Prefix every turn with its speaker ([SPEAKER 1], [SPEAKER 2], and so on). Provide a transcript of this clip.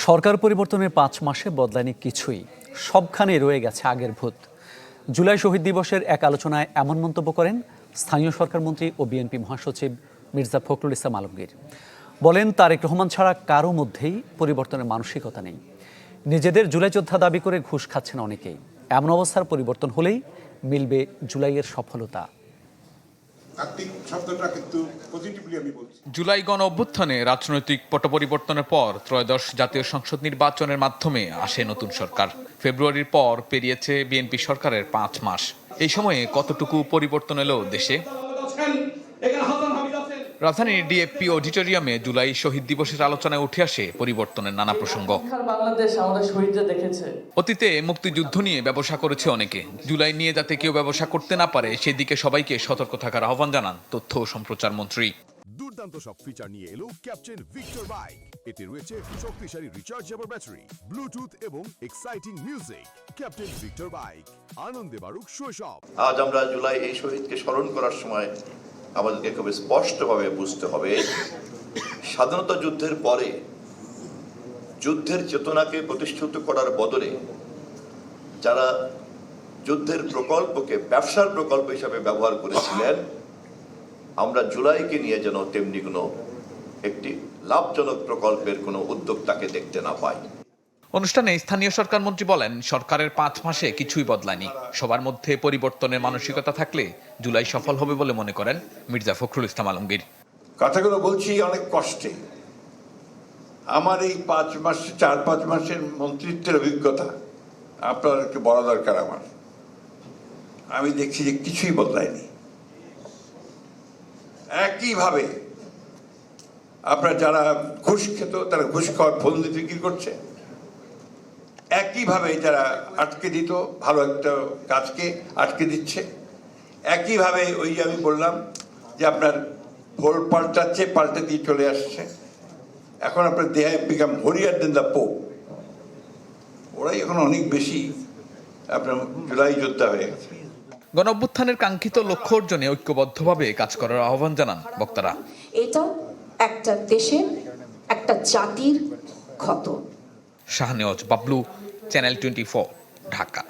[SPEAKER 1] সরকার পরিবর্তনের ৫ মাসে বদলায়নি কিছুই, সবখানে রয়ে গেছে আগের ভূত। জুলাই শহীদ দিবসের এক আলোচনায় এমন মন্তব্য করেন স্থানীয় সরকার মন্ত্রী ও বিএনপি মহাসচিব মির্জা ফখরুল ইসলাম আলমগীর। বলেন, তারেক রহমান ছাড়া কারো মধ্যেই পরিবর্তনের মানসিকতা নেই। নিজেদের জুলাই যোদ্ধা দাবি করে ঘুষ খাচ্ছেন অনেকেই। এমন অবস্থার পরিবর্তন হলেই মিলবে জুলাইয়ের সফলতা।
[SPEAKER 2] জুলাই গণ অভ্যুত্থানে রাজনৈতিক পট পরিবর্তনের পর ত্রয়োদশ জাতীয় সংসদ নির্বাচনের মাধ্যমে আসে নতুন সরকার। ফেব্রুয়ারির পর পেরিয়েছে বিএনপি সরকারের ৫ মাস। এই সময়ে কতটুকু পরিবর্তন এলো দেশে? রাজধানীর ডিএফপি অডিটোরিয়ামে জুলাই শহীদ দিবসের আলোচনায় উঠে আসে পরিবর্তনের নানা প্রসঙ্গ। অতীতে মুক্তিযুদ্ধ নিয়ে ব্যবসা করেছে অনেকে। জুলাই নিয়ে যাতে কেউ ব্যবসা করতে না পারে সেদিকে সবাইকে সতর্ক থাকার আহ্বান জানান তথ্য ও সম্প্রচার মন্ত্রী।
[SPEAKER 3] দুর্দান্ত সব ফিচার নিয়ে এলো ক্যাপ্টেন ভিক্টর বাইক। এতে রয়েছে শক্তিশালী রিচার্জেবল ব্যাটারি, ব্লুটুথ এবং exciting music. Captain Victor bike, আনন্দে বাড়ুক শৈশব।
[SPEAKER 4] আজ আমরা জুলাই এই শহীদকে স্মরণ করার সময় আমাদেরকে খুব স্পষ্টভাবে বুঝতে হবে, স্বাধীনতা যুদ্ধের পরে যুদ্ধের চেতনাকে প্রতিষ্ঠিত করার বদলে যারা যুদ্ধের প্রকল্পকে ব্যবসার প্রকল্প হিসাবে ব্যবহার করেছিলেন, আমরা জুলাইকে নিয়ে যেন তেমনি কোনো একটি লাভজনক প্রকল্পের কোনো উদ্যোগ তাকে দেখতে না পাই।
[SPEAKER 2] অনুষ্ঠানে স্থানীয় সরকার মন্ত্রী বলেন, সরকারের ৫ মাসে কিছুই বদলায়নি। সবার মধ্যে পরিবর্তনের মানসিকতা থাকলে জুলাই সফল হবে বলে মনে করেন মির্জা ফখরুল ইসলাম আলমগীর।
[SPEAKER 5] কথাগুলো বলছি অনেক কষ্টে। আমার এই 4-5 মাসের মন্ত্রিত্বের অভিজ্ঞতা আপনার একটু বলা দরকার। আমি দেখছি যে কিছুই বদলায়নি। একইভাবে আপনার যারা ঘুষ খেত তারা ঘুষ খাওয়ার ফন্দি বিক্রি করছে। একইভাবে যারা আটকে দিত ভালো একটা কাজকে আটকে দিচ্ছে। একইভাবে ওই যে আমি বললাম যে আপনার ভোল পাল্টাচ্ছে, পাল্টে দিয়ে চলে আসছে। এখন আপনার দেহে বিকাম হরিয়ার দেন দা পোপ। ওরাই এখন অনেক বেশি আপনার জুলাই যোদ্ধা হয়ে গেছে।
[SPEAKER 2] গণ অভ্যুত্থানের কাঙ্ক্ষিত লক্ষ্য অর্জনে ঐক্যবদ্ধভাবে কাজ করার আহ্বান জানান বক্তারা।
[SPEAKER 6] এটা একটা দেশের, একটা জাতির ক্ষত।
[SPEAKER 2] শাহনেওয়াজ বাবলু, চ্যানেল 24, ঢাকা।